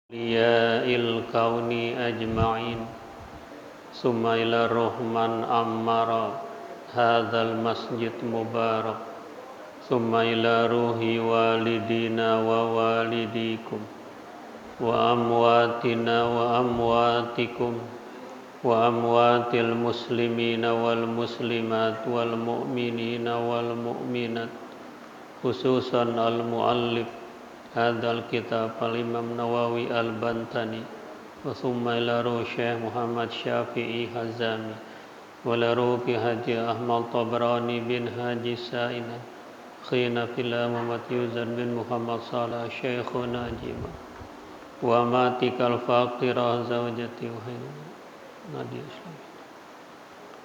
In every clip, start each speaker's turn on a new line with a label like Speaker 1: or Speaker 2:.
Speaker 1: أولياء الكون أجمعين ثم إلى الرحمن أمر هذا المسجد مبارك ثم إلى روح والدينا ووالديكم وأمواتنا وأمواتكم وأموات المسلمين والمسلمات والمؤمنين والمؤمنات خصوصا المؤلف هذا الكتاب الإمام نووي البنتاني ثم إلى روح الشيخ محمد شافعي حزامي وإلى روح حاجي أحمد طبراني بن حاجي سائنا خينا في الله محمد يوزن بن محمد صالح شيخنا جيما وماتك الفاقرة زوجتي وحين نادي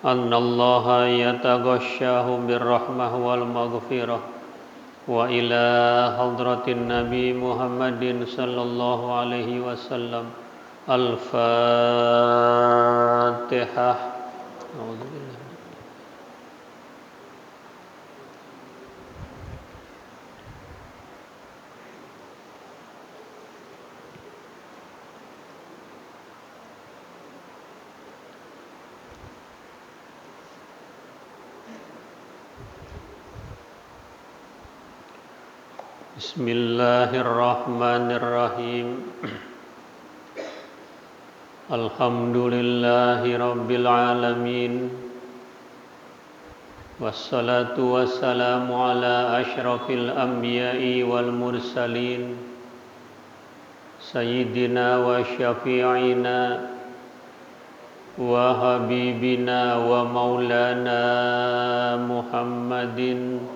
Speaker 1: أن الله يتغشاه بالرحمة والمغفرة وإلى حضرة النبي محمد صلى الله عليه وسلم الفاتحة. أعوذ بالله. Bismillahirrahmanirrahim. Alhamdulillahi rabbil alamin. Wassalatu wassalamu ala asyrafil anbiya'i wal mursalin sayyidina wa syafi'ina wa habibina wa maulana Muhammadin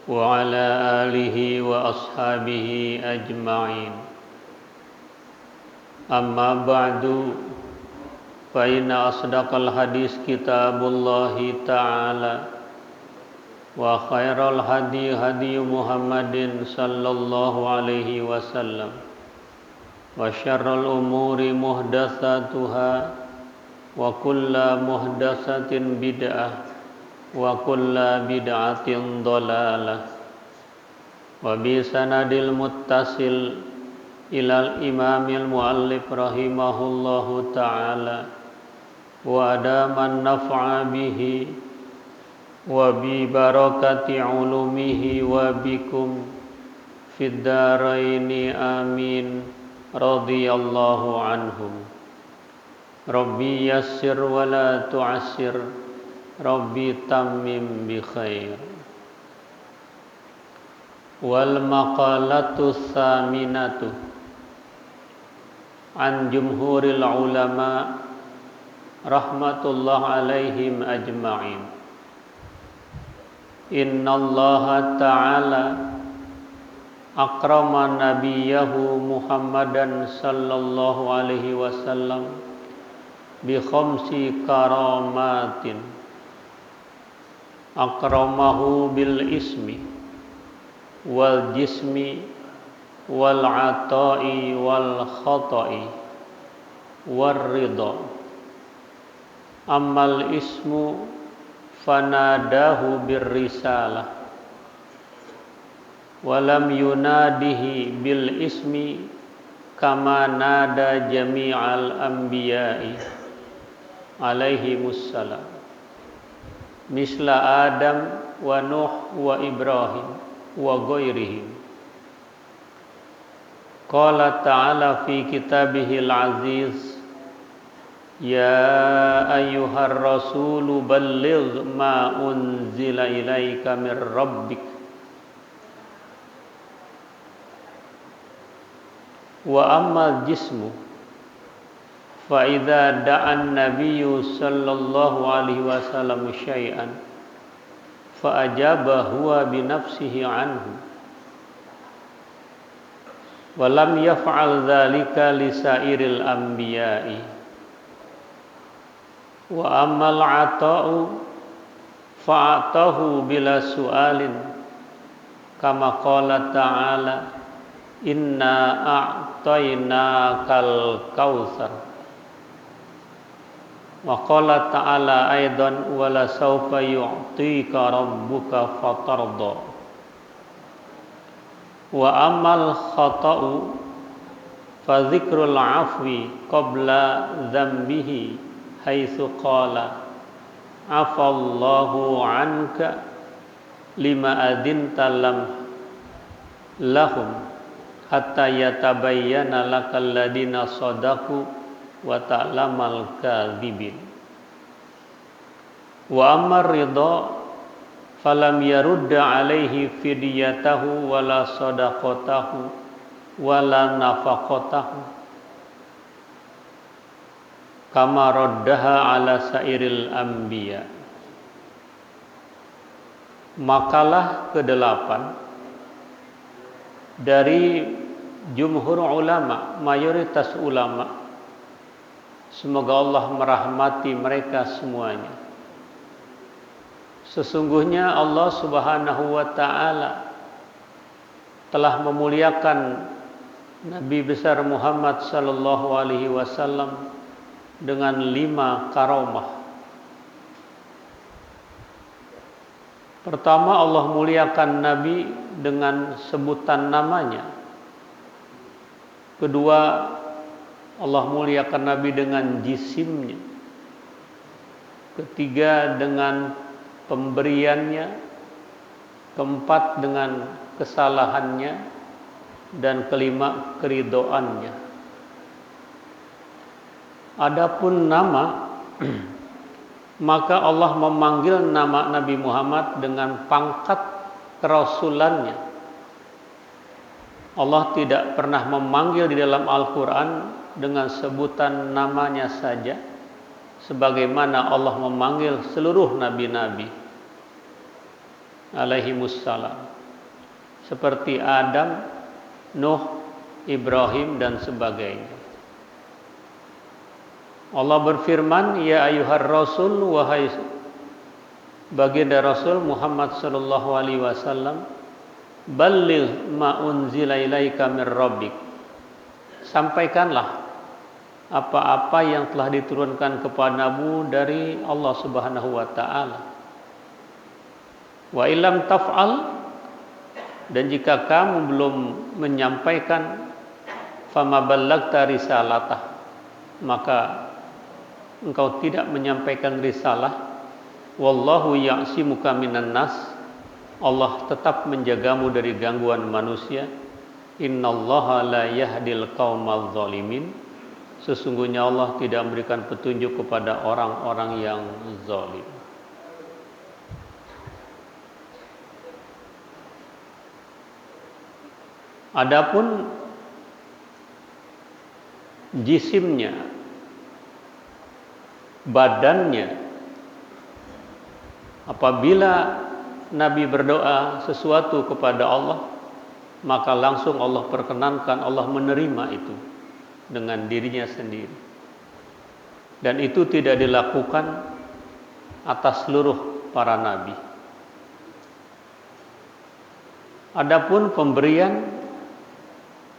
Speaker 1: wa ala alihi wa ashabihi ajma'in. Amma ba'du, fa inna asdaqal hadis kitabullahi ta'ala wa khairal hadi hadi Muhammadin sallallahu alaihi wasallam wa syarrul umuri muhdatsatuha wa kulla muhdatsatin bid'ah wa kulla bid'atin dhalalah wa bi sanadil muttasil ilal imamil muallif rahimahullahu ta'ala wa adaman naf'a bihi wa bi barakati ulumihi wa bikum fid daraini amin radhiyallahu anhum. Rabbi yassir wa la tu'assir, Rabbi tammim bi khair. Wal maqalatu tsaminatu an jumhuril ulama rahmatullah alaihim ajma'in. Innallaha ta'ala akrama nabiyahu Muhammadan sallallahu alaihi wasallam bi khamsi karamatin. Akramahu bil ismi wal jismi wal ata'i wal khata'i wal ridha. Ammal ismu fanadahu bir risalah walam yunadihi bil ismi kama nada jami'al anbiya'i alaihimus salam misla Adam wa Nuh wa Ibrahim wa ghairihim. Qala ta'ala fi kitabihil aziz, ya ayyuhar rasulu balligh ma unzila ilaika mir rabbik wa ammal jismu fa idza da'an nabiyyu sallallahu alaihi wasallam syai'an fa ajaba huwa bi nafsihi anhu wa lam yaf'al dzalika li sairil anbiya'i wa ammal 'ata'u fa'atahu bila su'alin kama qala ta'ala inna a'tainakal kautsar. Wa qala ta'ala aidan wala sawfa yu'tika rabbuka fatarda. Wa amal khata'u fa dzikrul afwi qabla dzambihi haitsu qala afallahu anka lima adinta lahum hatta yatabayyana lakal ladina sadaqu wa ta'lamal kadzibin. Wa ammar ridha falam yarudda alaihi fidyatahu wala sadaqatahu wala nafaqatahu kama raddaha ala sairil anbiya. Makalah ke-8 dari jumhur ulama, mayoritas ulama, semoga Allah merahmati mereka semuanya. Sesungguhnya Allah Subhanahu wa ta'ala telah memuliakan Nabi besar Muhammad sallallahu alaihi wasallam dengan 5 karamah. Pertama, Allah muliakan Nabi dengan sebutan namanya. Kedua, Allah muliakan Nabi dengan jisimnya. Ketiga, dengan pemberiannya. Keempat, dengan kesalahannya. Dan kelima, keridhoannya. Adapun nama, maka Allah memanggil nama Nabi Muhammad dengan pangkat kerasulannya. Allah tidak pernah memanggil di dalam Al-Quran dengan sebutan namanya saja, sebagaimana Allah memanggil seluruh nabi-nabi alaihimussalam, seperti Adam, Nuh, Ibrahim, dan sebagainya. Allah berfirman, ya ayyuhar rasul, wahai baginda Rasul Muhammad sallallahu alaihi wasallam, balligh ma unzila ilaika mir rabbik. Sampaikanlah apa-apa yang telah diturunkan kepadamu dari Allah Subhanahu wa taala. Wa illam taf'al, dan jika kamu belum menyampaikan, fama ballagta risalatah, maka engkau tidak menyampaikan risalah. Wallahu ya'simuka minan nas, Allah tetap menjagamu dari gangguan manusia. Innallaha la yahdil qaumal zalimin, sesungguhnya Allah tidak memberikan petunjuk kepada orang-orang yang zalim. Adapun jisimnya, badannya, apabila Nabi berdoa sesuatu kepada Allah, maka langsung Allah perkenankan, Allah menerima itu dengan dirinya sendiri. Dan itu tidak dilakukan atas seluruh para nabi. Adapun pemberian,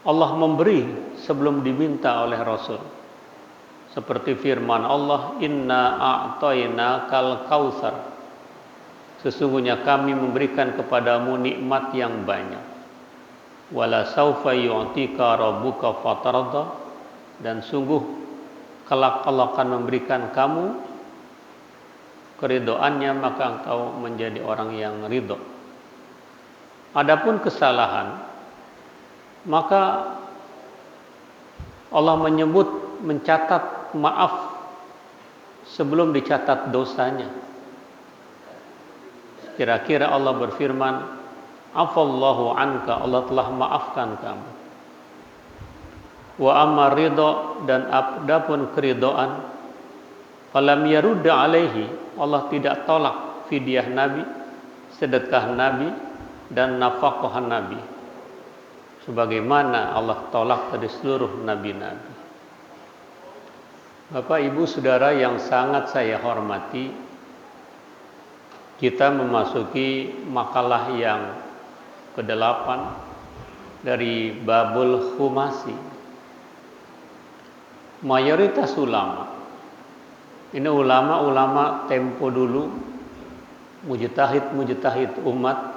Speaker 1: Allah memberi sebelum diminta oleh Rasul. Seperti firman Allah, inna a'tainakal kautsar, sesungguhnya kami memberikan kepadamu nikmat yang banyak. Wala saufa yu'tika rabbuka fatarda, dan sungguh kelak Allah akan memberikan kamu keridhoannya, maka engkau menjadi orang yang ridho. Adapun kesalahan, maka Allah menyebut, mencatat maaf sebelum dicatat dosanya. Kira-kira Allah berfirman, afallahu anka, Allah telah maafkan kamu. Wa amma ridha, dan adapun keridhaan, falam yarudda alaihi, Allah tidak tolak fidyah Nabi, sedekah Nabi, dan nafkah Nabi, sebagaimana Allah tolak dari seluruh nabi-nabi. Bapak, Ibu, Saudara yang sangat saya hormati, kita memasuki makalah yang ke-8 dari Babul Khumasi. Mayoritas ulama, ini ulama-ulama tempo dulu, mujtahid umat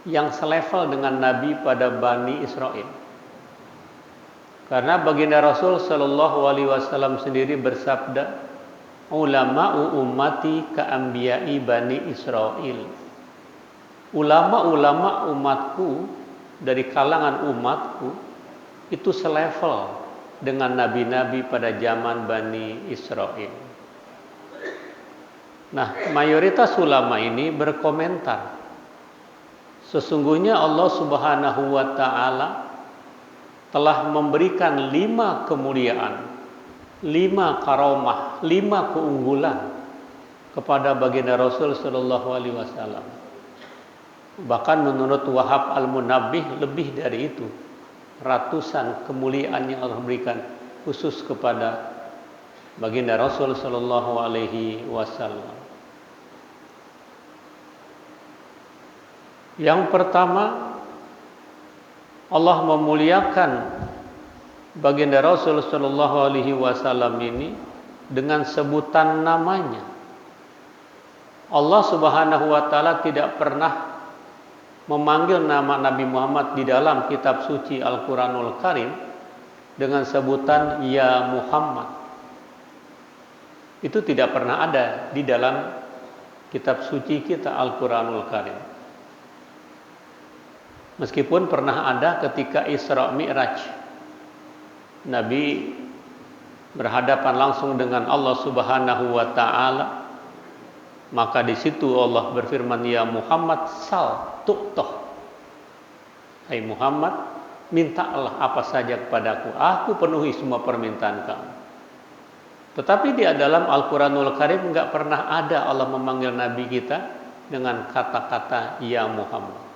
Speaker 1: yang selevel dengan Nabi pada Bani Israel. Karena baginda Rasul sallallahu alaihi wasallam sendiri bersabda, ulama'u ummati ka'anbiya'i bani Israil. Ulama-ulama umatku dari kalangan umatku itu selevel dengan nabi-nabi pada zaman Bani Israil. Nah, mayoritas ulama ini berkomentar, sesungguhnya Allah Subhanahu wa taala telah memberikan 5 kemuliaan, 5 karomah, 5 keunggulan kepada baginda Rasul sallallahu alaihi wasallam. Bahkan menurut Wahab Al-Munabbih lebih dari itu, ratusan kemuliaan yang Allah berikan khusus kepada baginda Rasul sallallahu alaihi wasallam. Yang pertama, Allah memuliakan baginda Rasul sallallahu alaihi wasallam ini dengan sebutan namanya. Allah Subhanahu wa taala tidak pernah memanggil nama Nabi Muhammad di dalam kitab suci Al-Quranul Karim dengan sebutan Ya Muhammad. Itu tidak pernah ada di dalam kitab suci kita Al-Quranul Karim. Meskipun pernah ada ketika Isra Mi'raj, Nabi berhadapan langsung dengan Allah Subhanahu wa taala, maka di situ Allah berfirman, Ya Muhammad sal tu'toh. Hai Muhammad, mintalah apa saja kepadaku, aku penuhi semua permintaan kamu. Tetapi di dalam Al-Quranul Karim enggak pernah ada Allah memanggil Nabi kita dengan kata-kata Ya Muhammad.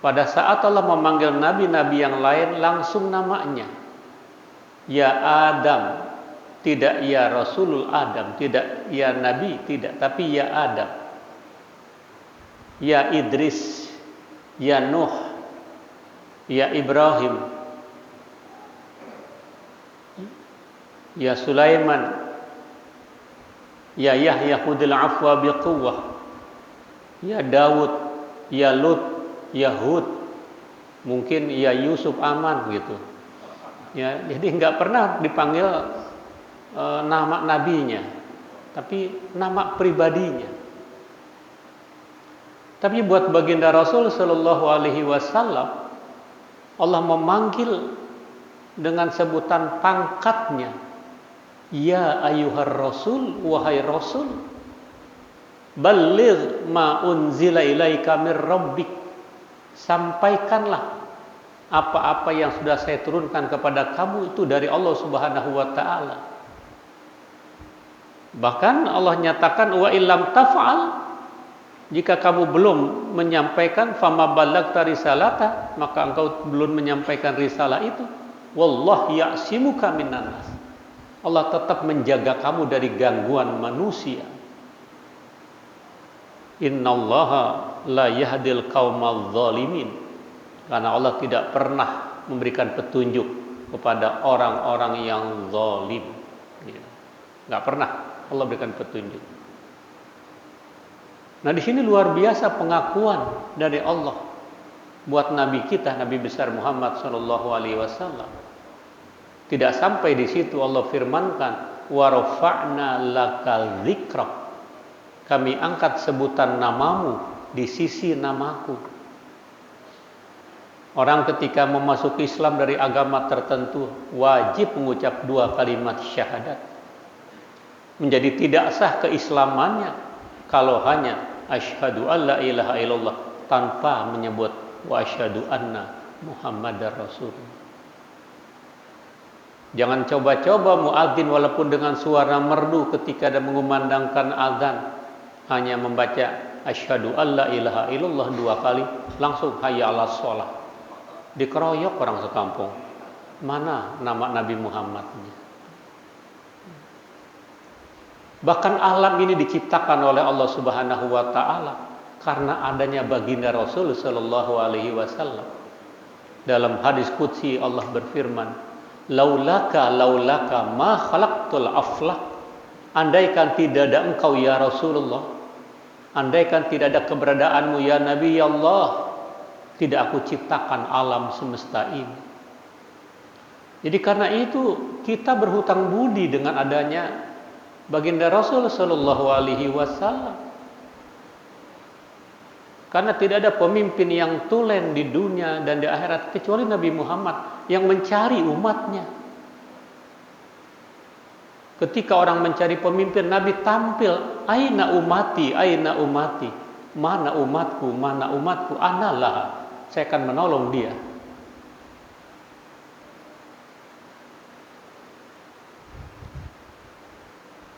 Speaker 1: Pada saat Allah memanggil nabi-nabi yang lain langsung namanya. Ya Adam, tidak ya Rasulul Adam, tidak ya Nabi, tidak, tapi ya Adam. Ya Idris, ya Nuh, ya Ibrahim, ya Sulaiman, ya Yahya khudil afwa biquwwah, ya Daud, ya Lut, ya Hud, mungkin ya Yusuf aman gitu. Ya, jadi nggak pernah dipanggil nama nabinya, tapi nama pribadinya. Tapi buat baginda Rasul sallallahu alaihi wasallam, Allah memanggil dengan sebutan pangkatnya. Ya ayyuhar rasul, wahai rasul, balligh ma unzila ilaika mir rabbik. Sampaikanlah apa-apa yang sudah saya turunkan kepada kamu itu dari Allah Subhanahu wa taala. Bahkan Allah nyatakan wa illam taf'al, jika kamu belum menyampaikan fama ballagta risalata, maka engkau belum menyampaikan risalah itu. Wallahu ya'simuka minan nas. Allah tetap menjaga kamu dari gangguan manusia. Innallaha la yahdil qaumal zalimin. Karena Allah tidak pernah memberikan petunjuk kepada orang-orang yang zalim. Enggak pernah Allah berikan petunjuk. Nah, di sini luar biasa pengakuan dari Allah buat nabi kita, Nabi besar Muhammad sallallahu alaihi wasallam. Tidak sampai di situ, Allah firmankan, wa rafa'na lakal dzikra. Kami angkat sebutan namamu di sisi namaku. Orang ketika memasuki Islam dari agama tertentu wajib mengucap 2 kalimat syahadat. Menjadi tidak sah keislamannya kalau hanya asyhadu alla ilaha illallah tanpa menyebut wa asyhadu anna Muhammadar Rasulullah. Jangan coba-coba muadzin walaupun dengan suara merdu ketika ada mengumandangkan azan hanya membaca asyhadu alla ilaha illallah 2 kali langsung hayya 'alas shalah. Dikeroyok orang sekampung. Mana nama Nabi Muhammadnya? Bahkan alam ini diciptakan oleh Allah Subhanahu wa taala karena adanya baginda Rasul sallallahu alaihi wasallam. Dalam hadis qudsi Allah berfirman, "Laulaka ma khalaqtul aflaq." Andaikan tidak ada engkau ya Rasulullah, andaikan tidak ada keberadaanmu ya Nabi Allah, Tidak aku ciptakan alam semesta ini. Jadi karena itu kita berhutang budi dengan adanya baginda Rasul Shallallahu Alaihi Wasallam. Karena tidak ada pemimpin yang tulen di dunia dan di akhirat kecuali Nabi Muhammad yang mencari umatnya. Ketika orang mencari pemimpin, Nabi tampil, aina umati, mana umatku, analah, saya akan menolong dia.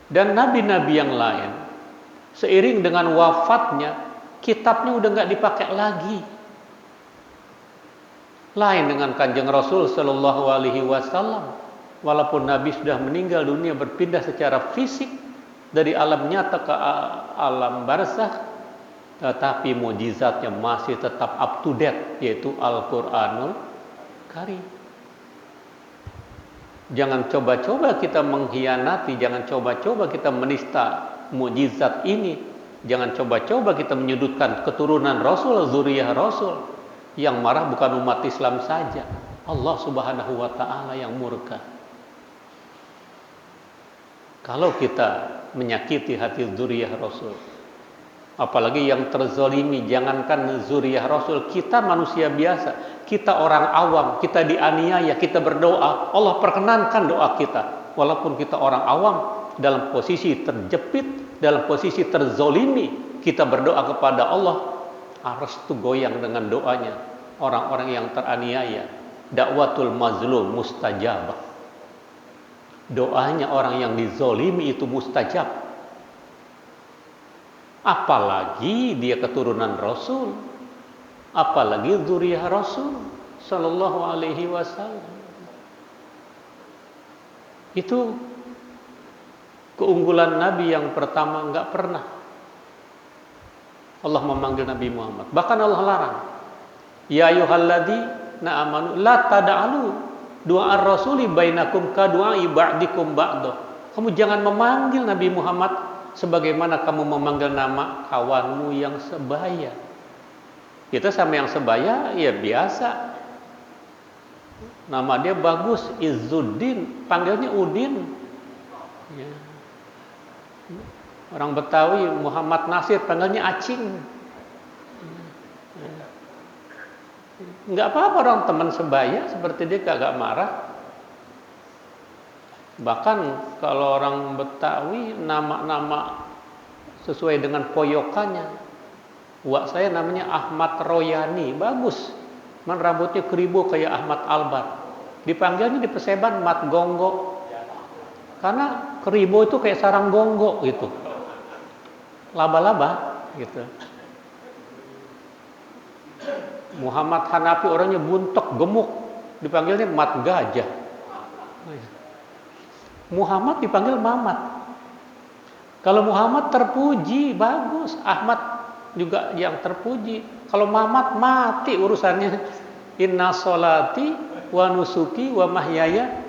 Speaker 1: Dan nabi-nabi yang lain, seiring dengan wafatnya, kitabnya udah nggak dipakai lagi. Lain dengan Kanjeng Rasul Shallallahu Alaihi Wasallam. Walaupun Nabi sudah meninggal dunia, berpindah secara fisik dari alam nyata ke alam barzakh, tetapi mukjizatnya masih tetap up to date, yaitu Al-Quranul Karim. Jangan coba-coba kita mengkhianati, jangan coba-coba kita menista mukjizat ini, jangan coba-coba kita menyudutkan keturunan Rasul, zuriyah Rasul. Yang marah bukan umat Islam saja, Allah Subhanahu wa Ta'ala yang murka. Kalau kita menyakiti hati zuriyah Rasul, apalagi yang terzolimi, jangankan zuriyah Rasul, kita manusia biasa, kita orang awam, kita dianiaya, kita berdoa, Allah perkenankan doa kita. Walaupun kita orang awam, dalam posisi terjepit, dalam posisi terzolimi, kita berdoa kepada Allah, aras itu goyang dengan doanya orang-orang yang teraniaya. Dakwatul mazlum mustajabah. Doanya orang yang dizolimi itu mustajab. Apalagi dia keturunan Rasul, apalagi zuriyah Rasul Sallallahu Alaihi Wasallam. Itu keunggulan Nabi yang pertama, nggak pernah Allah memanggil Nabi Muhammad. Bahkan Allah larang, ya ayyuhalladzina amanu la tad'alu du'a ar-rasuli bainakum ka du'ai ba'dikum ba'da. Kamu jangan memanggil Nabi Muhammad sebagaimana kamu memanggil nama kawanmu yang sebaya. Kita sama yang sebaya ya biasa. Nama dia bagus, Izzuddin, panggilnya Udin. Ya. Orang Betawi Muhammad Nasir, panggilnya Acing. Enggak apa-apa orang teman sebaya seperti dia kagak marah. Bahkan kalau orang Betawi nama-nama sesuai dengan poyokannya. Wak saya namanya Ahmad Royani, bagus. Man rambutnya keribu kayak Ahmad Albar. Dipanggilnya di Perseban Mat Gonggo. Karena keribu itu kayak sarang gonggo gitu. Laba-laba gitu. Muhammad Hanafi orangnya buntok, gemuk, dipanggilnya Mat Gajah. Muhammad dipanggil Mamat. Kalau Muhammad terpuji, bagus. Ahmad juga yang terpuji. Kalau Mamat mati urusannya. Inna sholati wa nusuki wa mahyaya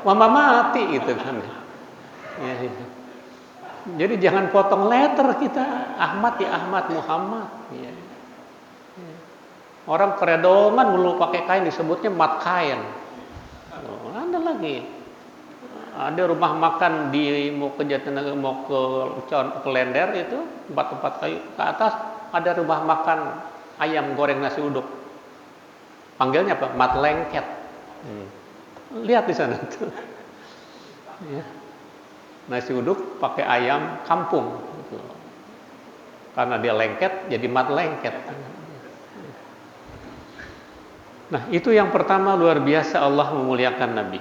Speaker 1: wa mamati gitu kan. Ya, ya. Jadi jangan potong letter kita. Ahmad ya Ahmad, Muhammad. Ya. Orang keredongan mulu pakai kain disebutnya mat kain. Oh, ada lagi. Ada rumah makan di mau ke Jatinegara, mau ke Klender itu tempat-tempat kayu ke atas ada rumah makan ayam goreng nasi uduk. Panggilnya apa? Mat lengket. Lihat di sana tuh. Ya. Nasi uduk pakai ayam kampung. Gitu. Karena dia lengket jadi mat lengket. Nah, itu yang pertama, luar biasa Allah memuliakan Nabi.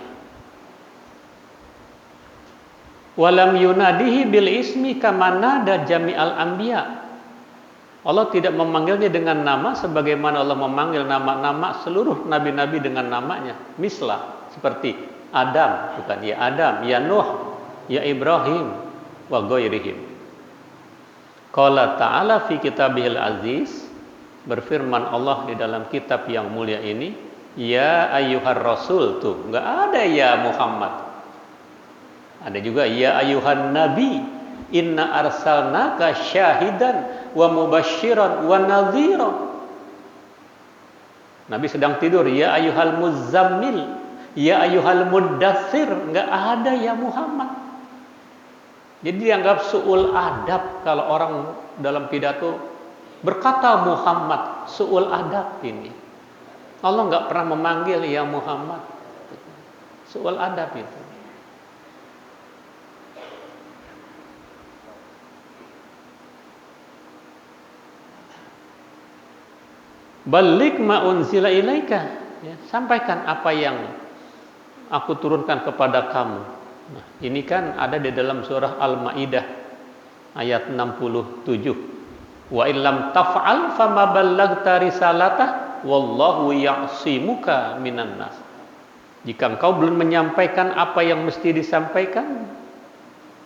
Speaker 1: Walam yunadihi bil ismi kama nada jami'al anbiya. Allah tidak memanggilnya dengan nama sebagaimana Allah memanggil nama-nama seluruh nabi-nabi dengan namanya. Mislah seperti Adam, bukan ya Adam, ya Nuh, ya Ibrahim wa ghairihim. Qala ta'ala fi kitabihil aziz, berfirman Allah di dalam kitab yang mulia ini, ya ayyuhar rasul, tuh enggak ada ya Muhammad. Ada juga ya ayyuhan nabi, inna arsalnaka syahidan wa mubasysyiran wa nadhira. Nabi sedang tidur, ya ayyuhal muzammil, ya ayyuhal muddatsir, enggak ada ya Muhammad. Jadi dianggap su'ul adab kalau orang dalam pidato berkata Muhammad, su'ul adab ini. Allah enggak pernah memanggil ya Muhammad. Su'ul adab itu. Balligh ma unzila ilaika, ya, sampaikan apa yang aku turunkan kepada kamu. Nah, ini kan ada di dalam surah Al-Maidah ayat 67. Wa illam taf'al fama ballaghta risalatah wallahu ya'simuka minan nas. Jika engkau belum menyampaikan apa yang mesti disampaikan,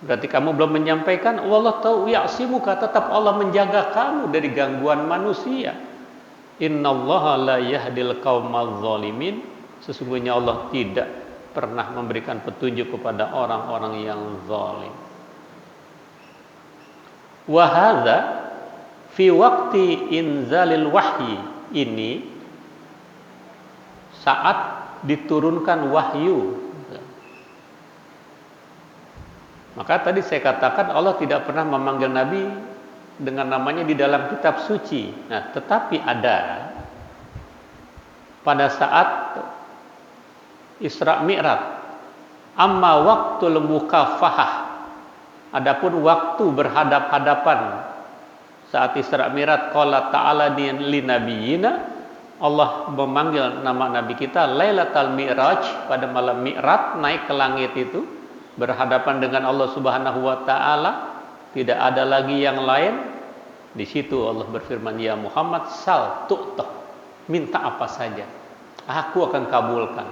Speaker 1: berarti kamu belum menyampaikan. Allah tahu, ya'simuka, tetap Allah menjaga kamu dari gangguan manusia. Innallaha la yahdil qaumal zalimin. Sesungguhnya Allah tidak pernah memberikan petunjuk kepada orang-orang yang zalim. Wa hadza fi waqti inzalil wahyi, ini saat diturunkan wahyu. Maka tadi saya katakan Allah tidak pernah memanggil Nabi dengan namanya di dalam kitab suci. Nah, tetapi ada pada saat Isra Mi'raj, amma waqtul mukafahah, adapun waktu berhadap-hadapan saat Isra Mi'raj, qala ta'ala li nabiyina, Allah memanggil nama nabi kita Lailatul Mi'raj, pada malam Mi'raj naik ke langit itu berhadapan dengan Allah Subhanahu wa taala. Tidak ada lagi yang lain. Di situ Allah berfirman, ya Muhammad, sal tu'tah, minta apa saja, aku akan kabulkan.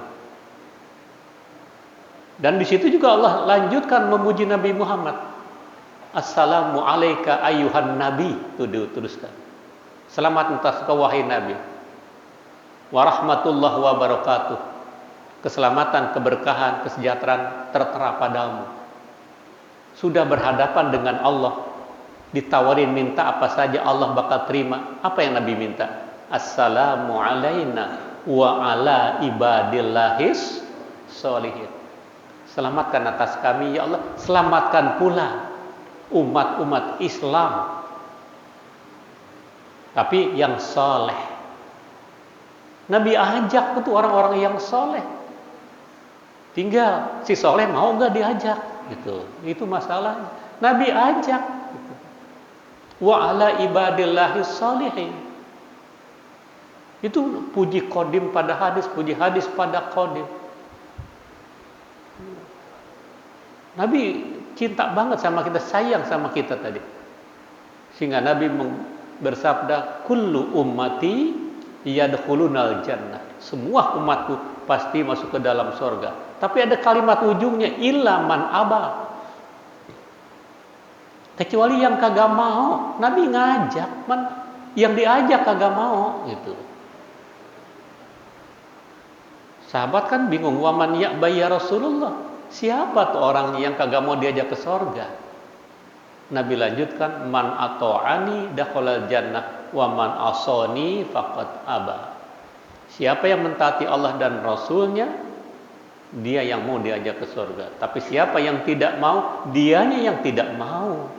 Speaker 1: Dan di situ juga Allah lanjutkan memuji Nabi Muhammad. Assalamu alayka ayyuhan nabi, itu diteruskan. Selamat atas kau wahai Nabi. Wa rahmatullahi wa barakatuh. Keselamatan, keberkahan, kesejahteraan tertera padamu. Sudah berhadapan dengan Allah, ditawarin minta apa saja Allah bakal terima. Apa yang Nabi minta? Assalamu alaina wa ala ibadillahis sholihin. Selamatkan atas kami ya Allah, selamatkan pula umat-umat Islam, tapi yang soleh. Nabi ajak itu orang-orang yang soleh. Tinggal si soleh mau nggak diajak, gitu. Itu masalahnya. Nabi ajak. Gitu. Wa ala ibadillahis sholihin. Itu puji qadim pada hadis, puji hadis pada qadim. Nabi cinta banget sama kita, sayang sama kita tadi. Sehingga Nabi bersabda, kullu ummati yadkhulunal jannah. Semua umatku pasti masuk ke dalam surga. Tapi ada kalimat ujungnya, illa man aba. Kecuali yang kagak mau. Nabi ngajak, yang diajak kagak mau, gitu. Sahabat kan bingung, waman ya'ba ya Rasulullah. Siapa tuh orang yang kagak mau diajak ke surga? Nabi lanjutkan, man ata'ani dakhalal jannah wa man asani faqad aba. Siapa yang mentaati Allah dan Rasulnya, dia yang mau diajak ke surga. Tapi siapa yang tidak mau, dianya yang tidak mau.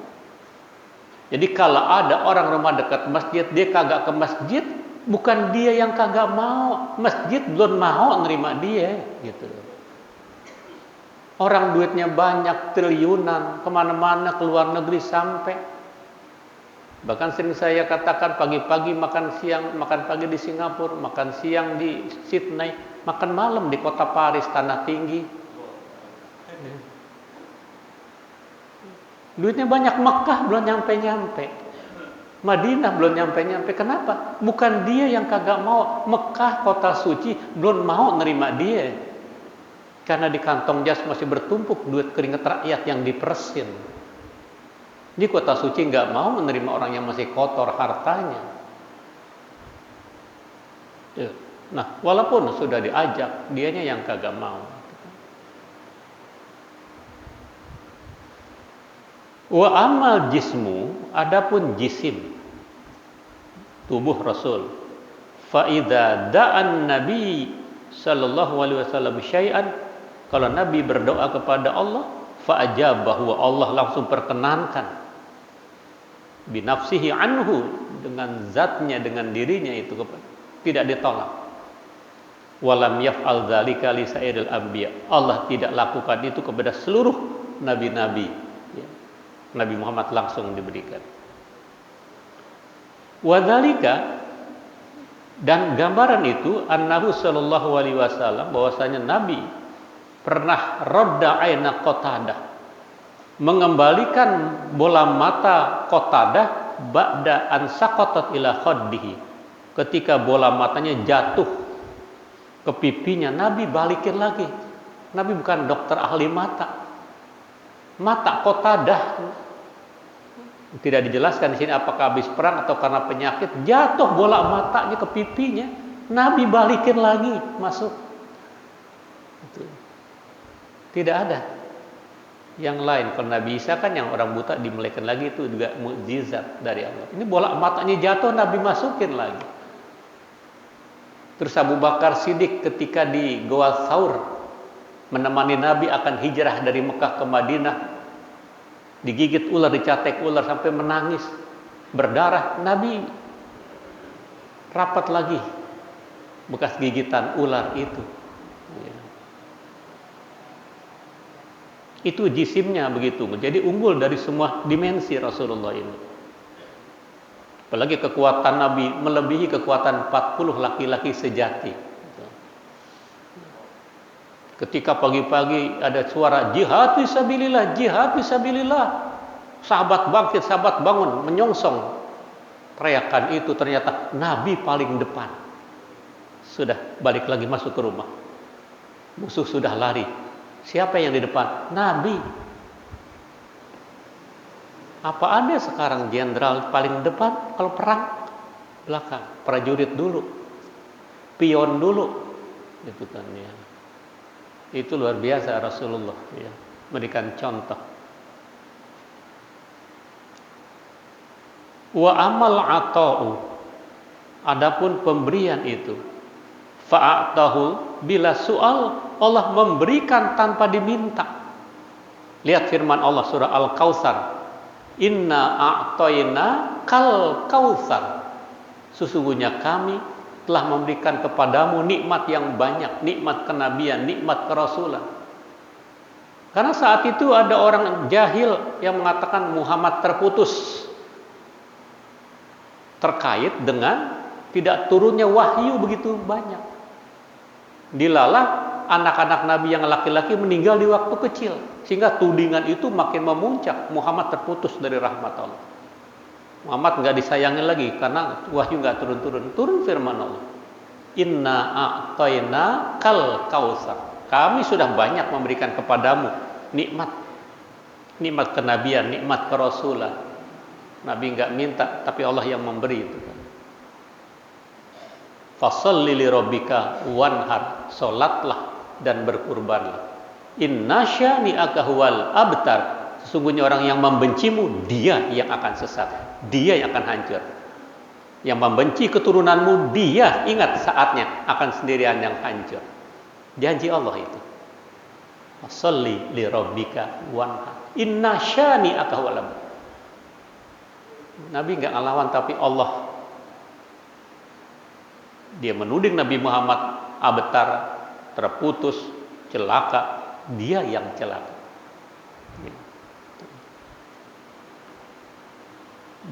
Speaker 1: Jadi kalau ada orang rumah dekat masjid, dia kagak ke masjid, bukan dia yang kagak mau, masjid belum mau nerima dia, gitu. Orang duitnya banyak, triliunan, kemana-mana, ke luar negeri sampai. Bahkan sering saya katakan, pagi-pagi makan siang, makan pagi di Singapura, makan siang di Sydney, makan malam di kota Paris, tanah tinggi. Duitnya banyak, Mekah belum nyampe-nyampe, Madinah belum nyampe-nyampe. Kenapa? Bukan dia yang kagak mau, Mekah kota suci belum mau nerima dia. Karena di kantong jas masih bertumpuk duit keringat rakyat yang diperesin. Di kota suci nggak mau menerima orang yang masih kotor hartanya. Nah, walaupun sudah diajak, dianya yang kagak mau. Wa amal jismu, adapun jisim tubuh Rasul, fa idza da'an nabi sallallahu alaihi wasallam syai'an, kalau Nabi berdoa kepada Allah, fa ajabahu, Allah langsung perkenankan, binafsihi anhu, dengan zatnya, dengan dirinya itu, tidak ditolak. Walam yaf'al dzalika li sa'iril anbiya, Allah tidak lakukan itu kepada seluruh nabi-nabi, ya. Nabi Muhammad langsung diberikan. Wadzalika, dan gambaran itu, annahu sallallahu alaihi wasallam, bahwasanya Nabi pernah radda aina Qatadah, mengembalikan bola mata Qatadah ba'da an saqatat ila khaddihi, ketika bola matanya jatuh ke pipinya, Nabi balikin lagi. Nabi bukan dokter ahli mata. Mata Qatadah, tidak dijelaskan di sini apakah habis perang atau karena penyakit, jatuh bola matanya ke pipinya, Nabi balikin lagi masuk. Tidak ada yang lain. Kalau Nabi Isa kan yang orang buta dimulaikan lagi, itu juga mukjizat dari Allah. Ini bola matanya jatuh, Nabi masukin lagi. Terus Abu Bakar Siddiq ketika di Goa Thaur menemani Nabi akan hijrah dari Mekah ke Madinah, digigit ular, dicatek ular sampai menangis, berdarah, Nabi rapat lagi bekas gigitan ular itu. Itu jisimnya begitu, jadi unggul dari semua dimensi Rasulullah ini. Apalagi kekuatan Nabi melebihi kekuatan 40 laki-laki sejati. Ketika pagi-pagi ada suara jihad fisabilillah, jihad fisabilillah, sahabat bangkit, sahabat bangun, menyongsong teriakan itu. Ternyata Nabi paling depan. Sudah balik lagi masuk ke rumah, musuh sudah lari. Siapa yang di depan? Nabi. Apa ada sekarang jenderal paling depan kalau perang? Belakang, prajurit dulu, pion dulu, gitu kan ya. Itu luar biasa Rasulullah, ya, memberikan contoh. Wa amal ata'u, adapun pemberian itu, fa'atahu bila soal, Allah memberikan tanpa diminta. Lihat firman Allah surah Al-Kautsar, inna a'tayna kal kautsar, sesungguhnya kami telah memberikan kepadamu nikmat yang banyak, nikmat kenabian, nikmat kerasulan. Karena saat itu ada orang jahil yang mengatakan Muhammad terputus terkait dengan tidak turunnya wahyu begitu banyak. Dilalah anak-anak Nabi yang laki-laki meninggal di waktu kecil, sehingga tudingan itu makin memuncak, Muhammad terputus dari rahmat Allah. Muhammad nggak disayangi lagi karena wahyu nggak turun-turun. Turun firman Allah, inna a'tayna kal kautsar, kami sudah banyak memberikan kepadamu nikmat, nikmat kenabian, nikmat kerasulan. Nabi nggak minta, tapi Allah yang memberi itu kan. Fasholli li rabbika wanhar, solatlah dan berkurbanlah. Inna syani'aka huwal abtar, sesungguhnya orang yang membencimu, dia yang akan sesat, dia yang akan hancur. Yang membenci keturunanmu, dia ingat saatnya akan sendirian yang hancur. Janji Allah itu. Fasholli li rabbika wanhar, inna syani'aka huwal abtar. Nabi enggak ngelawan, tapi Allah, dia menuding Nabi Muhammad abtar, terputus, celaka, dia yang celaka.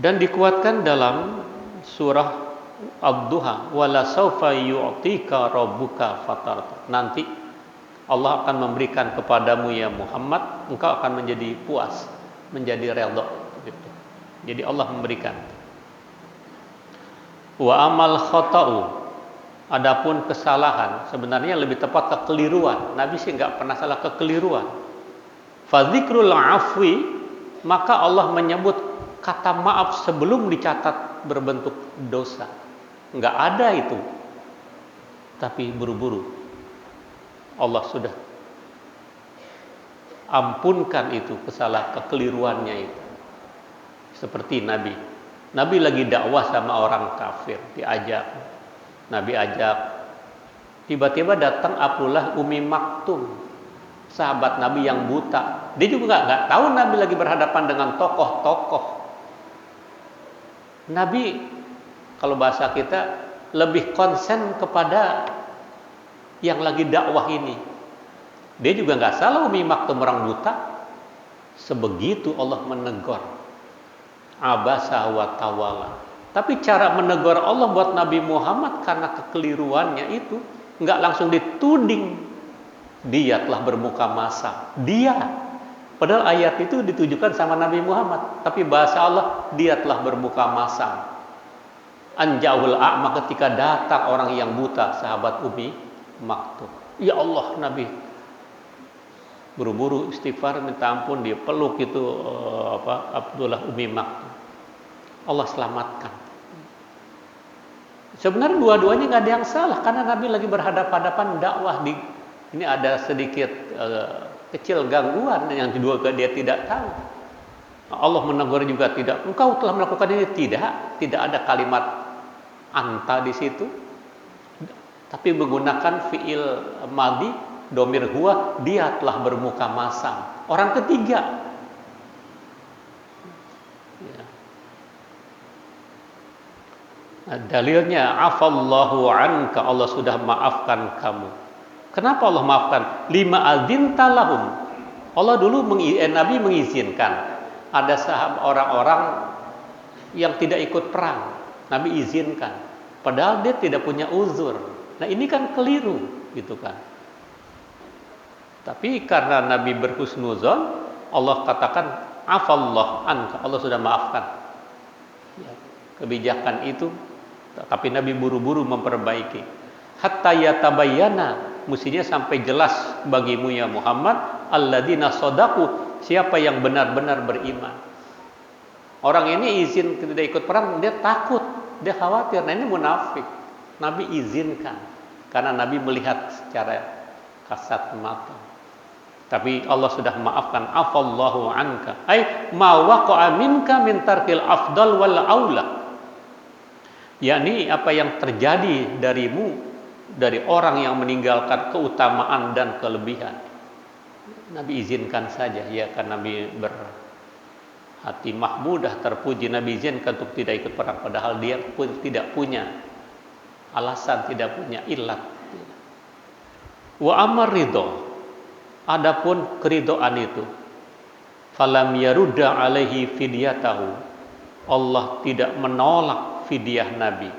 Speaker 1: Dan dikuatkan dalam surah Ad-Duha, wala saufa yu'tika rabbuka fatarda, nanti Allah akan memberikan kepadamu ya Muhammad, engkau akan menjadi puas, menjadi redha gitu. Jadi Allah memberikan. Wa amal khata'u, adapun kesalahan, sebenarnya lebih tepat kekeliruan. Nabi sih nggak pernah salah, kekeliruan. Fadzikrul afwi, maka Allah menyebut kata maaf sebelum dicatat berbentuk dosa. Nggak ada itu, tapi buru-buru Allah sudah ampunkan itu kesalahan, kekeliruannya itu. Seperti Nabi lagi dakwah sama orang kafir, diajak, Nabi ajak. Tiba-tiba datang Abdullah Ummi Maktum, sahabat Nabi yang buta. Dia juga nggak tahu Nabi lagi berhadapan dengan tokoh-tokoh. Nabi, kalau bahasa kita, lebih konsen kepada yang lagi dakwah ini. Dia juga nggak salah Ummi Maktum orang buta. Sebegitu Allah menegur. Abasa wa tawala. Tapi cara menegur Allah buat Nabi Muhammad karena kekeliruannya itu nggak langsung dituding. Dia telah bermuka masam. Dia. Padahal ayat itu ditujukan sama Nabi Muhammad. Tapi bahasa Allah, dia telah bermuka masam. Anja'ul a'ma, ketika datang orang yang buta, sahabat Ummi Maktum. Ya Allah, Nabi buru-buru istighfar minta ampun, dia peluk itu Abdullah Ummi Maktum. Allah selamatkan. Sebenarnya dua-duanya nggak ada yang salah karena Nabi lagi berhadapan-hadapan dakwah ini ada sedikit kecil gangguan yang kedua dia tidak tahu. Allah menegur juga tidak. Engkau telah melakukan ini, tidak ada kalimat anta di situ. Tapi menggunakan fiil madhi domir huwa, dia telah bermuka masam. Orang ketiga. Nah, dalilnya afallahu anka, Allah sudah maafkan kamu. Kenapa Allah maafkan? Lima adzinta lahum. Allah dulu Nabi mengizinkan ada sahabat orang-orang yang tidak ikut perang. Nabi izinkan. Padahal dia tidak punya uzur. Nah, ini kan keliru, gitu kan. Tapi karena Nabi berhusnuzon, Allah katakan afallahu anka, Allah sudah maafkan. Ya, kebijakan itu. Tapi Nabi buru-buru memperbaiki. Hatta yatabayyana, mestinya sampai jelas bagimu ya Muhammad, alladzina shadaqu, siapa yang benar-benar beriman. Orang ini izin tidak ikut perang, dia takut, dia khawatir. Nah, ini munafik. Nabi izinkan karena Nabi melihat secara kasat mata. Tapi Allah sudah maafkan. Afallahu anka, ai ma waqa'a minka min tarkil afdal wal aula. Yakni apa yang terjadi darimu dari orang yang meninggalkan keutamaan dan kelebihan. Nabi izinkan saja, ya kan Nabi berhati mahmudah, terpuji. Nabi izinkan untuk tidak ikut perang, padahal dia pun tidak punya alasan, tidak punya ilat. Wa amar ridho, adapun keridoan itu, falam yarudda alaihi fidyatahu, Allah tidak menolak fidyah Nabi,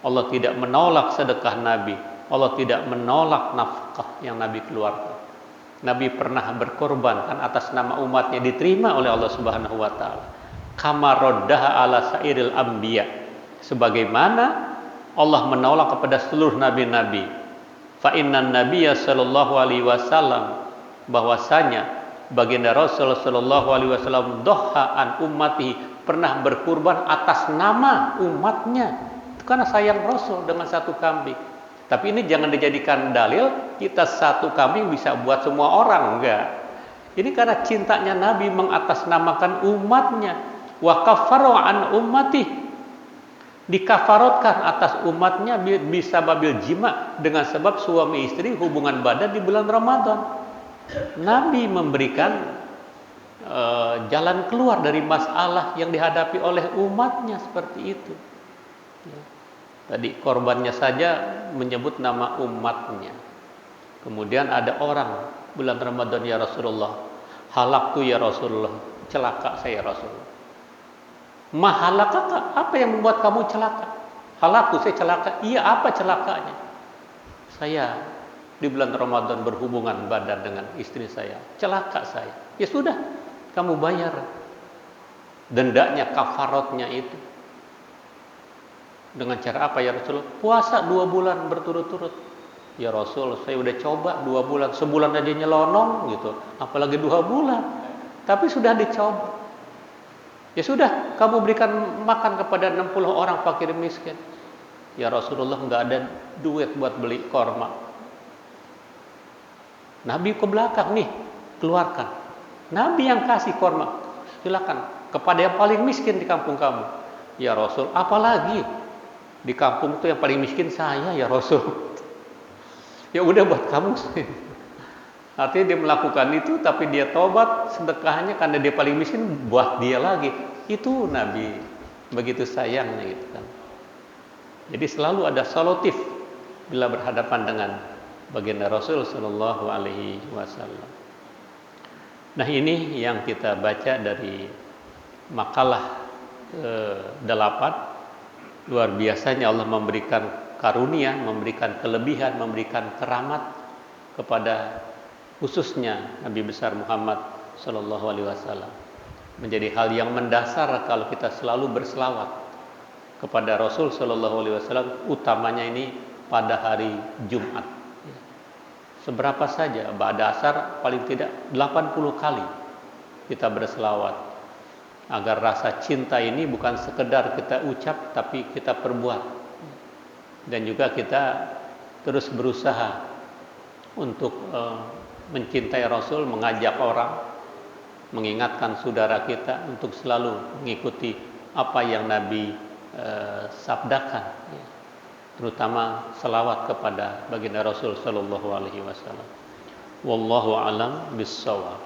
Speaker 1: Allah tidak menolak sedekah Nabi, Allah tidak menolak nafkah yang Nabi keluarkan. Nabi pernah berkorban kan atas nama umatnya, diterima oleh Allah Subhanahu wa taala. Kama raddaha ala sairil anbiya, sebagaimana Allah menolak kepada seluruh nabi-nabi. Fa innan nabiyya sallallahu alaihi wasallam, bahwasanya baginda Rasul sallallahu alaihi wasallam doha an ummatihi, pernah berkurban atas nama umatnya. Itu karena sayang Rasul dengan satu kambing. Tapi ini jangan dijadikan dalil kita satu kambing bisa buat semua orang, enggak. Ini karena cintanya Nabi mengatasnamakan umatnya. Wa kafaru an ummati, dikafarotkan atas umatnya bisa babil jima, dengan sebab suami istri hubungan badan di bulan Ramadan. Nabi memberikan jalan keluar dari masalah yang dihadapi oleh umatnya seperti itu. Ya. Tadi korbannya saja menyebut nama umatnya. Kemudian ada orang bulan Ramadan, ya Rasulullah, halaktu ya Rasulullah, celaka saya Rasulullah. Mahalakaka, apa yang membuat kamu celaka? Halaktu, saya celaka. Iya, apa celakanya? Saya di bulan Ramadan berhubungan badan dengan istri saya, celaka saya. Ya sudah, kamu bayar dendanya, kafarotnya itu. Dengan cara apa ya Rasulullah? Puasa 2 bulan berturut-turut. Ya Rasul, saya udah coba 2 bulan, sebulan aja nyelonong gitu, apalagi 2 bulan. Tapi sudah dicoba. Ya sudah, kamu berikan makan kepada 60 orang fakir miskin. Ya Rasulullah, nggak ada duit buat beli korma. Nabi ke belakang nih, keluarkan. Nabi yang kasih korma, silakan kepada yang paling miskin di kampung kamu. Ya Rasul, apalagi? Di kampung tuh yang paling miskin saya ya Rasul. Ya udah buat kamu. Artinya dia melakukan itu tapi dia tobat, sedekahnya karena dia paling miskin buat dia lagi. Itu Nabi begitu sayangnya gitu kan. Jadi selalu ada solutif bila berhadapan dengan baginda Rasul sallallahu alaihi wasallam. Nah, ini yang kita baca dari makalah 8. Luar biasanya Allah memberikan karunia, memberikan kelebihan, memberikan keramat kepada khususnya Nabi besar Muhammad sallallahu alaihi wasallam. Menjadi hal yang mendasar kalau kita selalu berselawat kepada Rasul sallallahu alaihi wasallam, utamanya ini pada hari Jumat. Seberapa saja, ba'da asar paling tidak 80 kali kita berselawat, agar rasa cinta ini bukan sekedar kita ucap tapi kita perbuat. Dan juga kita terus berusaha untuk mencintai Rasul, mengajak orang, mengingatkan saudara kita untuk selalu mengikuti apa yang Nabi sabdakan, terutama selawat kepada baginda Rasul sallallahu alaihi wasallam. Wallahu alam bissawab.